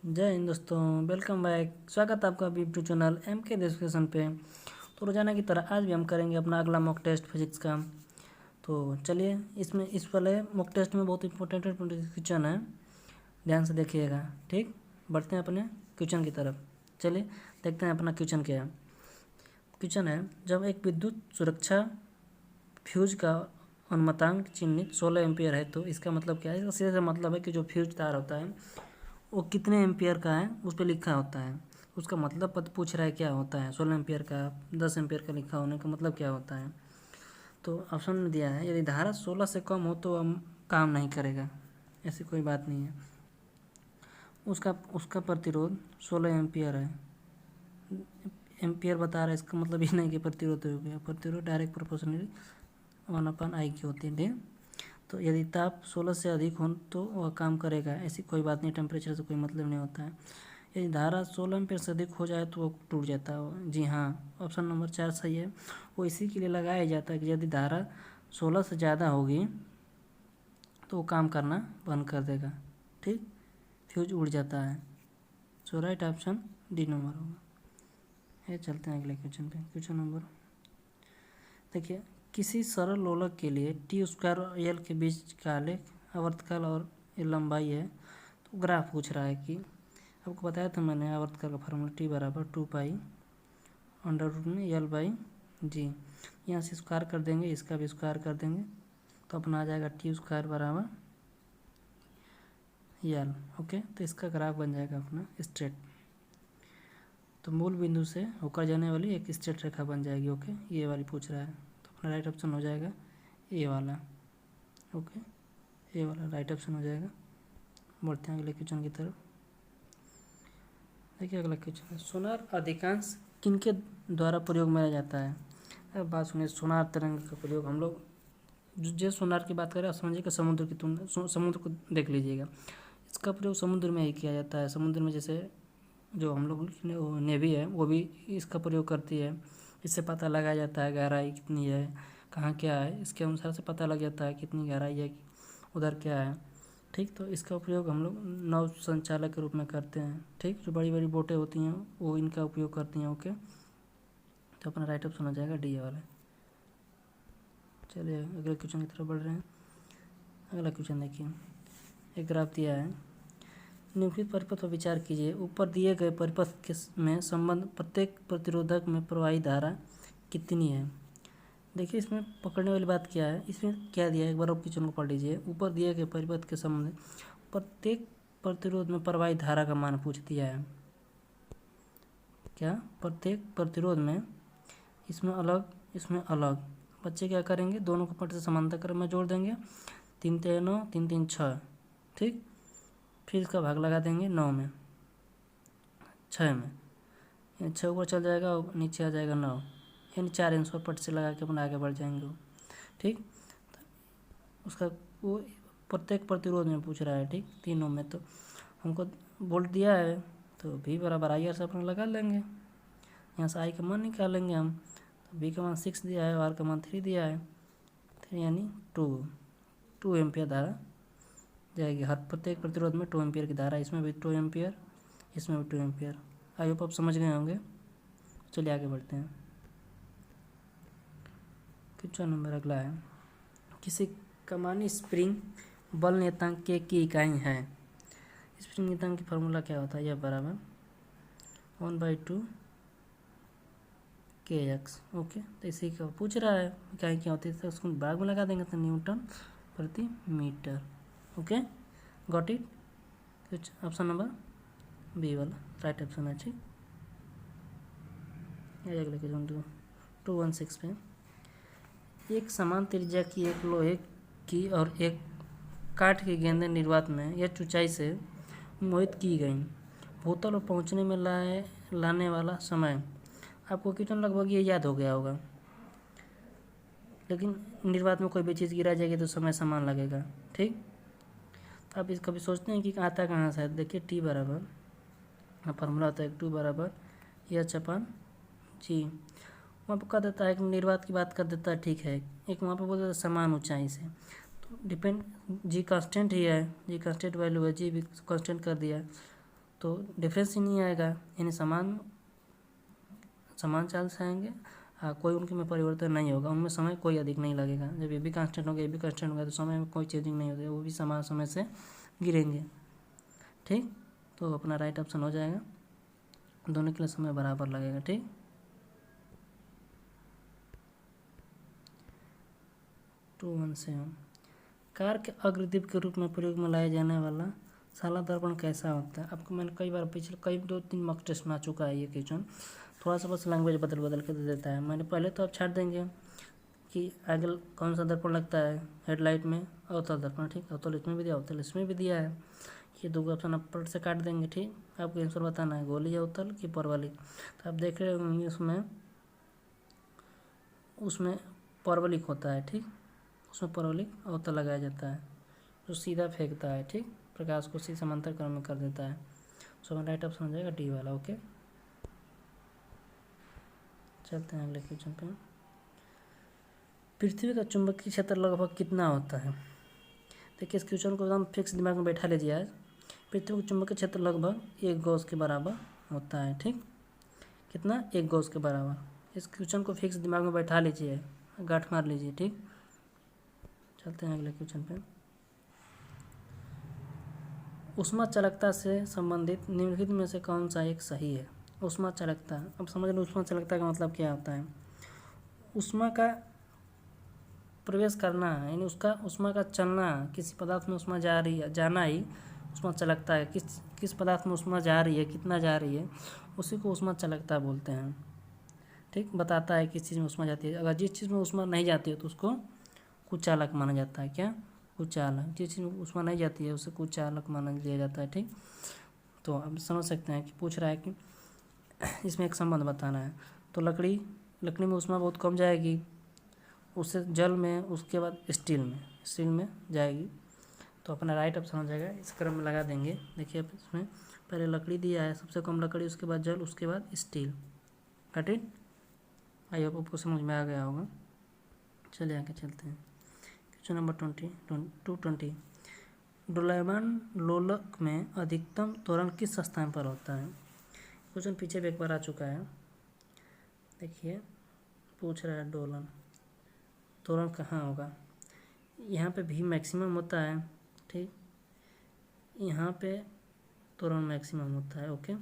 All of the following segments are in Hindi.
जय हिंद दोस्तों, वेलकम बैक। स्वागत है आपका अभी यूट्यूब चैनल एम के डिस्कशन पे। तो रोजाना की तरह आज भी हम करेंगे अपना अगला मॉक टेस्ट फिजिक्स का। तो चलिए, इसमें इस वाले मॉक टेस्ट में बहुत इंपॉर्टेंट क्वेश्चन है, ध्यान से देखिएगा। ठीक, बढ़ते हैं अपने क्वेश्चन की तरफ। चलिए देखते हैं अपना क्वेश्चन क्या है। क्वेश्चन है, जब एक विद्युत सुरक्षा फ्यूज का अनुमतांक चिन्हित 16 एम्पियर है तो इसका मतलब क्या है। इसका सीधा सा मतलब है कि जो फ्यूज तार होता है वो कितने एम्पियर का है उस पर लिखा होता है। उसका मतलब पद पूछ रहा है क्या होता है। 16 एम्पियर का, 10 एम्पियर का लिखा होने का मतलब क्या होता है। तो ऑप्शन में दिया है, यदि धारा 16 से कम हो तो हम काम नहीं करेगा, ऐसी कोई बात नहीं है। उसका उसका प्रतिरोध 16 एम्पियर है। एम्पियर बता रहा है, इसका मतलब ये नहीं कि प्रतिरोध हो गया। प्रतिरोध डायरेक्ट प्रोपोर्शनली 1/I की होती है, ठीक। तो यदि ताप 16 से अधिक हो तो वह काम करेगा, ऐसी कोई बात नहीं। टेम्परेचर से कोई मतलब नहीं होता है। यदि धारा 16 एम्पीयर से अधिक हो जाए तो वो टूट जाता है। जी हाँ, ऑप्शन नंबर 4 सही है। वो इसी के लिए लगाया जाता है कि यदि धारा 16 से ज़्यादा होगी तो वो काम करना बंद कर देगा, ठीक, फ्यूज उड़ जाता है। सो राइट ऑप्शन डी नंबर होगा। ये चलते हैं अगले क्वेश्चन पे। क्वेश्चन नंबर देखिए, किसी सरल लोलक के लिए टी स्क्वायर और एल के बीच का आलेख आवर्तकाल और ये लंबाई है। तो ग्राफ पूछ रहा है कि आपको बताया था मैंने आवर्तकाल का फार्मूला टी बराबर 2 पाई अंडर रूट में एल बाई जी। यहाँ से स्क्वायर कर देंगे, इसका भी स्क्वायर कर देंगे तो अपना आ जाएगा टी स्क्वायर बराबर एल। ओके, तो इसका ग्राफ बन जाएगा अपना स्ट्रेट। तो मूल बिंदु से होकर जाने वाली एक स्ट्रेट रेखा बन जाएगी। ओके, ये वाली पूछ रहा है तो अपना राइट ऑप्शन हो जाएगा ए वाला। ओके, ए वाला राइट ऑप्शन हो जाएगा। बढ़ते हैं अगले क्वेश्चन की तरफ। देखिए अगला क्वेश्चन है, सोनार अधिकांश किनके द्वारा प्रयोग में लाया जाता है। अब बात सुनिए, सोनार तरंग का प्रयोग हम लोग जो सोनार की बात करें आप समझिए कि समुद्र की तुलना, समुद्र को देख लीजिएगा। इसका प्रयोग समुद्र में ही किया जाता है। समुद्र में जैसे जो हम लोग नेवी है वो भी इसका प्रयोग करती है। इससे पता लगाया जाता है गहराई कितनी है, कहाँ क्या है, इसके अनुसार से पता लग जाता है कितनी गहराई है, उधर क्या है। ठीक, तो इसका उपयोग हम लोग नौ संचालक के रूप में करते हैं। ठीक, जो बड़ी बड़ी बोटें होती हैं वो इनका उपयोग करती हैं। ओके, तो अपना राइट ऑप्शन हो जाएगा डी वाला। चलिए अगले क्वेश्चन की तरफ बढ़ रहे हैं। अगला क्वेश्चन देखिए, एक ग्राफ दिया है, निम्नलिखित परिपथ पर विचार कीजिए। ऊपर दिए गए परिपथ के में संबंध प्रत्येक प्रतिरोधक में प्रवाहित धारा कितनी है। देखिए इसमें पकड़ने वाली बात क्या है, इसमें क्या दिया है एक बार और क्वेश्चन को पढ़ लीजिए। ऊपर दिए गए परिपथ के संबंध प्रत्येक प्रतिरोध में प्रवाहित धारा का मान पूछ दिया है। क्या प्रत्येक प्रतिरोध में, इसमें अलग इसमें अलग। बच्चे क्या करेंगे, दोनों को पट से समांतर क्रम में जोड़ देंगे। 3 3 9, 3 3 6, ठीक। फिर इसका भाग लगा देंगे 9 में, 6 में, यानी 6 ऊपर चल जाएगा और नीचे आ जाएगा 9, यानी 4 आंसर पट से लगा के अपना आगे बढ़ जाएंगे वो, ठीक। उसका वो प्रत्येक प्रतिरोध में पूछ रहा है, ठीक, तीनों में। तो हमको वोल्ट दिया है तो V बराबर आई आर से अपना लगा लेंगे। यहाँ से I का मान निकालेंगे हम, तो V का मान 6 दिया है और R का मान 3 दिया है। 3 यानी 2 एम्पियर धारा जाएगी हर प्रत्येक प्रतिरोध में। 2 एम्पियर की धारा, इसमें भी 2 एम्पियर, इसमें भी 2 एम्पियर। आई होप आप समझ गए होंगे। चलिए आगे बढ़ते हैं। क्वेश्चन नंबर अगला है, किसी कमानी स्प्रिंग बल नियतांक के की इकाई है। स्प्रिंग नियतांक की फार्मूला क्या होता है, यह बराबर 1/2 kx। ओके, तो इसी का पूछ रहा है इकाई क्या होती है, तो उसको भाग में लगा देंगे तो न्यूटन प्रति metre. Okay, got it. Option number B वाला राइट ऑप्शन है, ठीक। अगले क्वेश्चन 216 पे, एक समान त्रिज्या की एक लोहे की और एक काठ की गेंदें निर्वात में या ऊंचाई से मोहित की गई। बोतल और पहुंचने में लाने वाला समय, आपको क्वेश्चन लगभग ये याद हो गया होगा, लेकिन निर्वात में कोई भी चीज़ गिरा जाएगी तो समय समान लगेगा, ठीक। तो आप इस कभी सोचते हैं कि आता कहाँ से है। देखिए टी बराबर फार्मूला होता है 2 बराबर एच अपन जी। वहाँ पर कह देता है कि निर्वात की बात कर देता है, ठीक है। एक वहाँ पर बोल देता है समान ऊंचाई से, तो डिपेंड जी कांस्टेंट ही है, जी कांस्टेंट वैल्यू है, जी भी कांस्टेंट कर दिया है। तो डिफरेंस ही नहीं आएगा, यानी समान चार्ज से आएंगे। कोई उनके में परिवर्तन नहीं होगा, उनमें समय कोई अधिक नहीं लगेगा। जब ये भी कांस्टेंट होगा, ये भी कांस्टेंट होगा, तो समय में कोई चेंजिंग नहीं होगी, वो भी समान समय से गिरेंगे। ठीक, तो अपना राइट ऑप्शन हो जाएगा, दोनों के लिए समय बराबर लगेगा। ठीक, टू 1 से कार के अग्रदीप के रूप में प्रयोग में लाया जाने वाला साला दर्पण कैसा होता है। आपको मैंने कई बार पिछले 2-3 मॉक टेस्ट में आ चुका है ये क्वेश्चन। थोड़ा सा बस लैंग्वेज बदल के दे देता है। मैंने पहले तो आप छाट देंगे कि आगे कौन सा दर्पण लगता है हेडलाइट में, अवतल दर्पण। ठीक, अवतल इसमें भी दिया, अवतल इसमें भी दिया है। ये दो ऑप्शन आप पलट से काट देंगे। ठीक, आपको आंसर बताना है गोली अवतल की परवलिक। तो आप देख रहे होंगे उसमें परवलिक होता है। ठीक, उसमें परवलिक अवतल लगाया जाता है जो सीधा फेंकता है। ठीक, प्रकाश को सीधे समांतर क्रम में कर देता है। सो राइट ऑप्शन हो जाएगा डी वाला। ओके, चलते हैं अगले क्वेश्चन पे। पृथ्वी का चुंबकीय क्षेत्र लगभग कितना होता है। देखिए इस क्वेश्चन को एकदम फिक्स दिमाग में बैठा लीजिए आज। पृथ्वी का चुंबकीय क्षेत्र लगभग 1 गॉस के बराबर होता है। ठीक, कितना, 1 गॉस के बराबर। इस क्वेश्चन को फिक्स दिमाग में बैठा लीजिए, गांठ मार लीजिए। ठीक, चलते हैं अगले क्वेश्चन पे। ऊष्मा चालकता से संबंधित निम्नलिखित में से कौन सा एक सही है। ऊष्मा चालकता, अब समझ लो ऊष्मा चालकता का मतलब क्या होता है। ऊष्मा का प्रवेश करना, यानी उसका ऊष्मा का चलना, किसी पदार्थ में ऊष्मा जा रही है, जाना ही ऊष्मा चालकता है। किस पदार्थ में ऊष्मा जा रही है, कितना जा रही है, उसी को ऊष्मा चालकता बोलते हैं। ठीक, बताता है किस चीज़ में ऊष्मा जाती है। अगर जिस चीज़ में ऊष्मा नहीं जाती है तो उसको कुचालक माना जाता है। क्या, कुचालक। जिस चीज़ में ऊष्मा नहीं जाती है उसे कुचालक माना लिया जाता है। ठीक, तो आप समझ सकते हैं कि पूछ रहा है कि इसमें एक संबंध बताना है। तो लकड़ी में ऊष्मा बहुत कम जाएगी, उससे जल में, उसके बाद स्टील में जाएगी। तो अपना राइट ऑप्शन हो जाएगा, इस क्रम में लगा देंगे। देखिए इसमें पहले लकड़ी दिया है, सबसे कम लकड़ी, उसके बाद जल, उसके बाद steel. Got it, I hope आपको समझ में आ गया होगा। चलिए आगे चलते हैं। Question number 220। डोलायमान लोलक में अधिकतम त्वरण किस स्थान पर होता है। क्वेश्चन पीछे भी एक बार आ चुका है। देखिए पूछ रहा है दोलन त्वरण कहाँ होगा। यहाँ पे भी मैक्सिमम होता है। ठीक, यहाँ पे त्वरण मैक्सिमम होता है। ओके,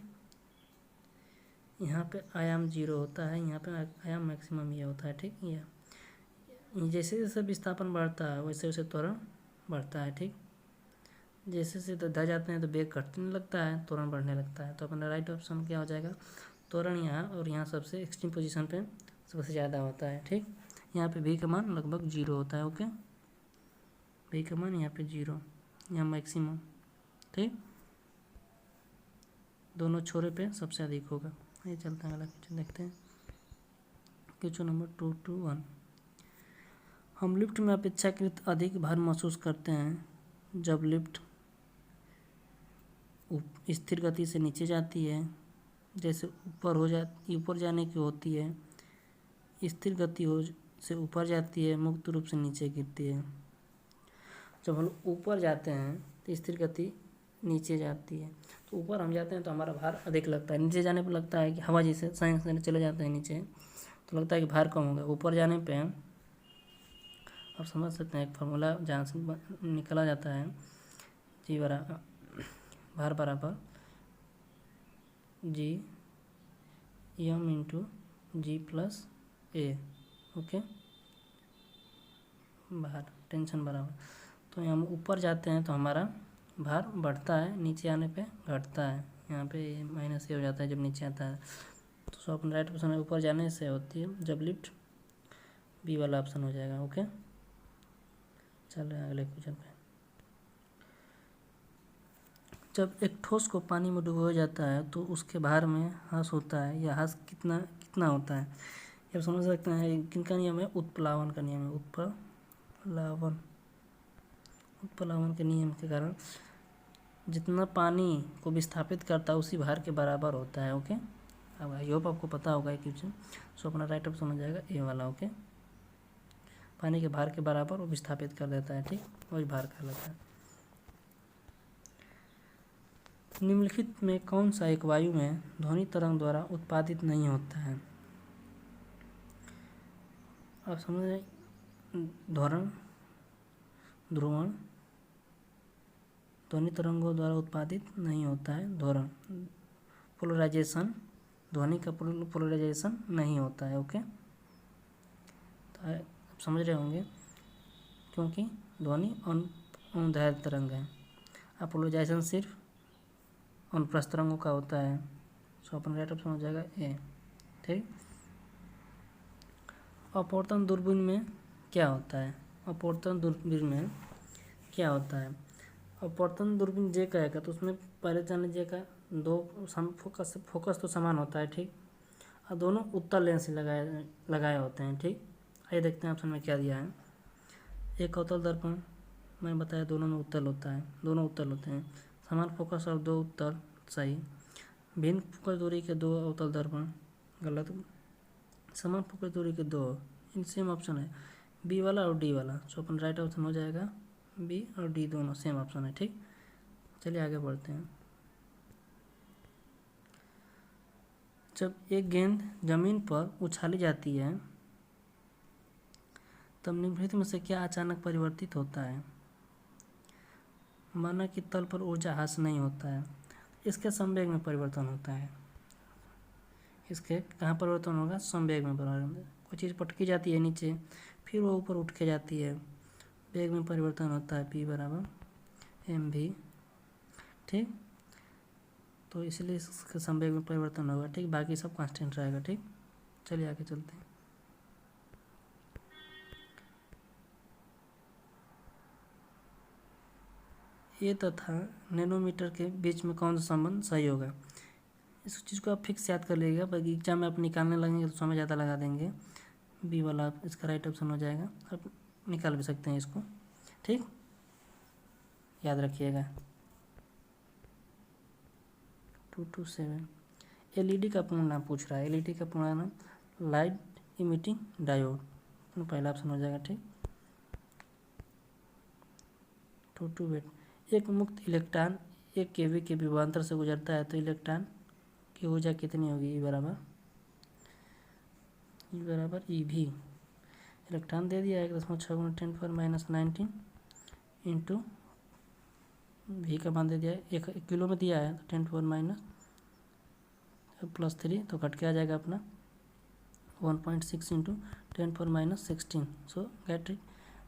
यहाँ पे आयाम 0 होता है, यहाँ पे आयाम मैक्सिमम ये होता है। ठीक, ये जैसे जैसे विस्थापन बढ़ता है वैसे वैसे त्वरण बढ़ता है। ठीक, जैसे जैसे धर जाते हैं तो वेग घटने लगता है, त्वरण बढ़ने लगता है। तो अपना राइट ऑप्शन क्या हो जाएगा, त्वरण यहाँ और यहाँ सबसे एक्सट्रीम पोजीशन पे सबसे ज़्यादा होता है। ठीक, यहाँ पे भी का मान लगभग 0 होता है। ओके, भी का मान यहाँ पे 0, यहाँ मैक्सिमम। ठीक, दोनों छोरे पे सबसे अधिक होगा। ये चलता है अगला क्वेश्चन देखते हैं। Question number 221। हम लिफ्ट में अपेक्षाकृत अधिक भार महसूस करते हैं जब लिफ्ट स्थिर गति से नीचे जाती है, जैसे ऊपर जाने की होती है, स्थिर गति से ऊपर जाती है, मुक्त रूप से नीचे गिरती है। जब हम ऊपर जाते हैं तो स्थिर गति नीचे जाती है, तो ऊपर हम जाते हैं तो हमारा भार अधिक लगता है। नीचे जाने पर लगता है कि हवा जैसे साइंस से चले जाते हैं नीचे तो लगता है कि भार कम होगा। ऊपर जाने पे आप समझ सकते हैं एक फार्मूला जहाँ से निकला जाता है, जी बराबर भार बराबर जी एम इंटू जी प्लस ए। ओके, भार टेंशन बराबर। तो हम ऊपर जाते हैं तो हमारा भार बढ़ता है, नीचे आने पे घटता है। यहाँ पे माइनस ए हो जाता है जब नीचे आता है। तो सो अपना राइट ऑप्शन ऊपर जाने से होती है जब लिफ्ट, बी वाला ऑप्शन हो जाएगा। ओके, चल रहे हैं अगले क्वेश्चन पे। जब एक ठोस को पानी में डुबोया जाता है तो उसके भार में ह्रास होता है, या ह्रास कितना होता है। ये आप समझ सकते हैं किनका नियम है, उत्प्लावन का नियम है। उत्प्लावन के नियम के कारण जितना पानी को विस्थापित करता है उसी भार के बराबर होता है। ओके, अब आई होप आपको पता होगा क्वेश्चन। सो अपना राइट ऑप्शन हो जाएगा ए वाला। ओके, पानी के भार के बराबर वो विस्थापित कर देता है। ठीक, वही भार कहलाता है। निम्नलिखित में कौन सा एक वायु में ध्वनि तरंग द्वारा उत्पादित नहीं होता है? अब समझ रहे, ध्वरण, ध्रुवण ध्वनि तरंगों द्वारा उत्पादित नहीं होता है। ध्वरण, पोलराइजेशन, ध्वनि का पोलराइजेशन नहीं होता है। ओके, तो आप समझ रहे होंगे, क्योंकि ध्वनि अनुदैर्ध्य तरंग है। अब पोलराइजेशन सिर्फ अनुप्रस्थ तरंगों का होता है। सो अपन राइट ऑप्शन हो जाएगा ए। ठीक, अपवर्तन दूरबीन में क्या होता है? अपवर्तन दूरबीन में क्या होता है? अपवर्तन दूरबीन जे का है तो उसमें पहले जान लीजिए का दो फोकस तो समान होता है। ठीक, और दोनों उत्तल लेंस से लगाए होते हैं। ठीक, आइए देखते हैं ऑप्शन में क्या दिया है। एक अवतल दर्पण, मैंने बताया दोनों में उत्तल होता है, दोनों उत्तल होते हैं। समान फोकस और दो उत्तल, सही। भिन्न फोकस दूरी के दो अवतल दर्पण, गलत। समान फोकस दूरी के दो, इन सेम ऑप्शन है, बी वाला और डी वाला। सो अपन राइट ऑप्शन हो जाएगा बी और डी, दोनों सेम ऑप्शन है। ठीक, चलिए आगे बढ़ते हैं। जब एक गेंद जमीन पर उछाली जाती है तब निम्नलिखित में से क्या अचानक परिवर्तित होता है? माना कि तल पर ऊर्जा ह्रास नहीं होता है, इसके संवेग में परिवर्तन होता है। इसके कहाँ परिवर्तन होगा? संवेग में परिवर्तन। कोई चीज़ पटकी जाती है नीचे, फिर वो ऊपर उठ के जाती है, वेग में परिवर्तन होता है, P बराबर mv। ठीक, तो इसलिए इसके संवेग में परिवर्तन होगा। ठीक, बाकी सब कांस्टेंट रहेगा। ठीक, चलिए आगे चलते हैं। ए तथा नैनोमीटर के बीच में कौन सा संबंध सही होगा? इस चीज़ को आप फिक्स याद कर लीजिएगा, बाकी एग्जाम में आप निकालने लगेंगे तो समय ज़्यादा लगा देंगे। बी वाला इसका राइट ऑप्शन हो जाएगा, आप निकाल भी सकते हैं इसको। ठीक, याद रखिएगा। 227 एलईडी का पूर्ण नाम पूछ रहा है। एलईडी का पूर्ण नाम लाइट इमिटिंग डायोड, पहला ऑप्शन हो जाएगा। ठीक, 228 एक मुक्त इलेक्ट्रॉन 1 केवी के विभवांतर से गुजरता है तो इलेक्ट्रॉन की ऊर्जा कितनी होगी? ई बराबर ईवी। इलेक्ट्रॉन दे दिया है 1.6 × 10⁻19 इंटू वी का मान दे दिया है, 1 किलो में दिया है तो 10⁻+3 तो कट के आ जाएगा अपना 1.6 × 10⁻16। सो गेट इट,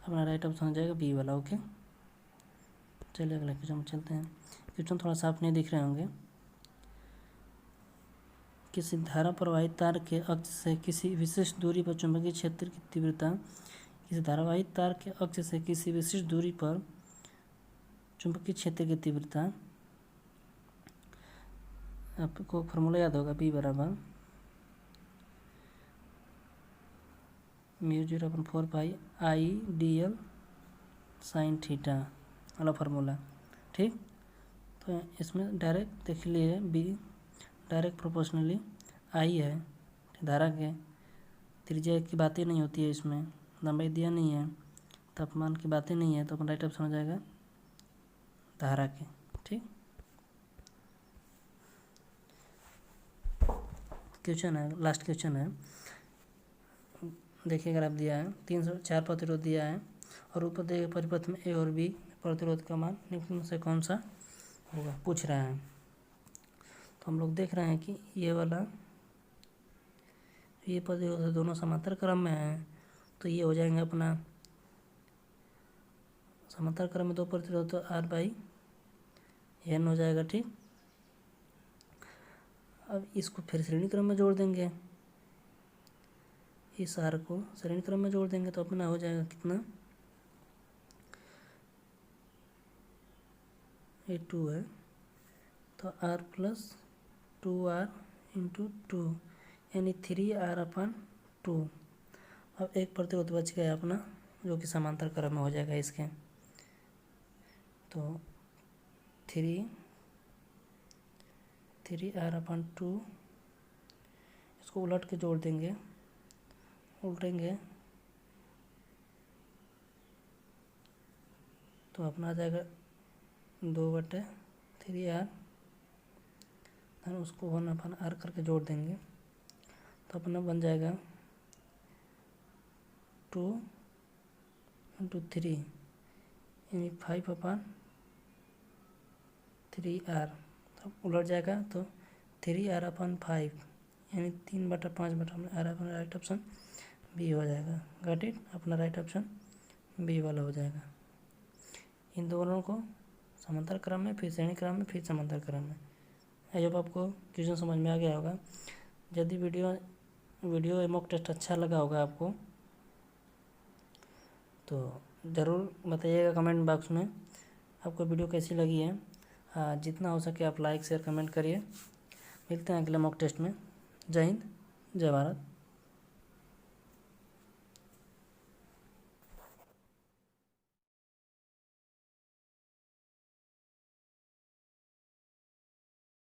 अपना राइट ऑप्शन हो जाएगा बी वाला। ओके, चलिए अगला क्वेश्चन में चलते हैं। क्वेश्चन थोड़ा साफ नहीं दिख रहे होंगे। किसी धारा प्रवाहित तार के अक्ष से किसी विशिष्ट दूरी पर चुंबकीय क्षेत्र की तीव्रता, किसी धारावाहिक तार के अक्ष से किसी विशिष्ट दूरी पर चुंबकीय क्षेत्र की तीव्रता, आपको फॉर्मूला याद होगा, बी बराबर μ0/4 IDL sin थीटा वाला फार्मूला। ठीक, तो इसमें डायरेक्ट देख लिए बी डायरेक्ट प्रोपोर्शनली आई है। धारा के त्रिज्या की बातें नहीं होती है, इसमें लंबाई दिया नहीं है, तापमान की बातें नहीं है, तो अपन राइट ऑप्शन हो जाएगा धारा के। ठीक, क्वेश्चन है, लास्ट क्वेश्चन है, देखिए अगर आप दिया है 304 प्रतिरोध दिया है और ऊपर दिए गए परिपथ में ए और बी प्रतिरोध का मान निम्न में से कौन सा होगा पूछ रहा है। तो हम लोग देख रहे हैं कि ये वाला ये प्रतिरोध दोनों समांतर क्रम में है, तो ये हो जाएंगे अपना समांतर क्रम में दो प्रतिरोध तो R/N हो जाएगा। ठीक, अब इसको फिर श्रेणी क्रम में जोड़ देंगे, इस R को श्रेणी क्रम में जोड़ देंगे तो अपना हो जाएगा कितना, ये 2 है तो R + 2R × 2 यानी 3R/2। अब एक प्रतिरोध बच गया अपना जो कि समांतर क्रम में हो जाएगा इसके, तो 3R/2 इसको उलट के जोड़ देंगे, उल्टेंगे तो अपना आ जाएगा 2/3R फिर उसको अपन आर करके जोड़ देंगे तो अपना बन जाएगा 2 × 3 यानी 5/3R। तो उलट जाएगा तो 3R/5 यानी 3/5 R। अपना राइट ऑप्शन बी हो जाएगा। गॉट इट, अपना राइट ऑप्शन बी वाला हो जाएगा। इन दोनों को समांतर क्रम में, फिर श्रेणी क्रम में, फिर समांतर क्रम में। आई होप आपको क्वेश्चन समझ में आ गया होगा। यदि वीडियो मॉक टेस्ट अच्छा लगा होगा आपको तो ज़रूर बताइएगा कमेंट बॉक्स में आपको वीडियो कैसी लगी है। जितना हो सके आप लाइक शेयर कमेंट करिए। मिलते हैं अगले मॉक टेस्ट में। जय हिंद, जय भारत।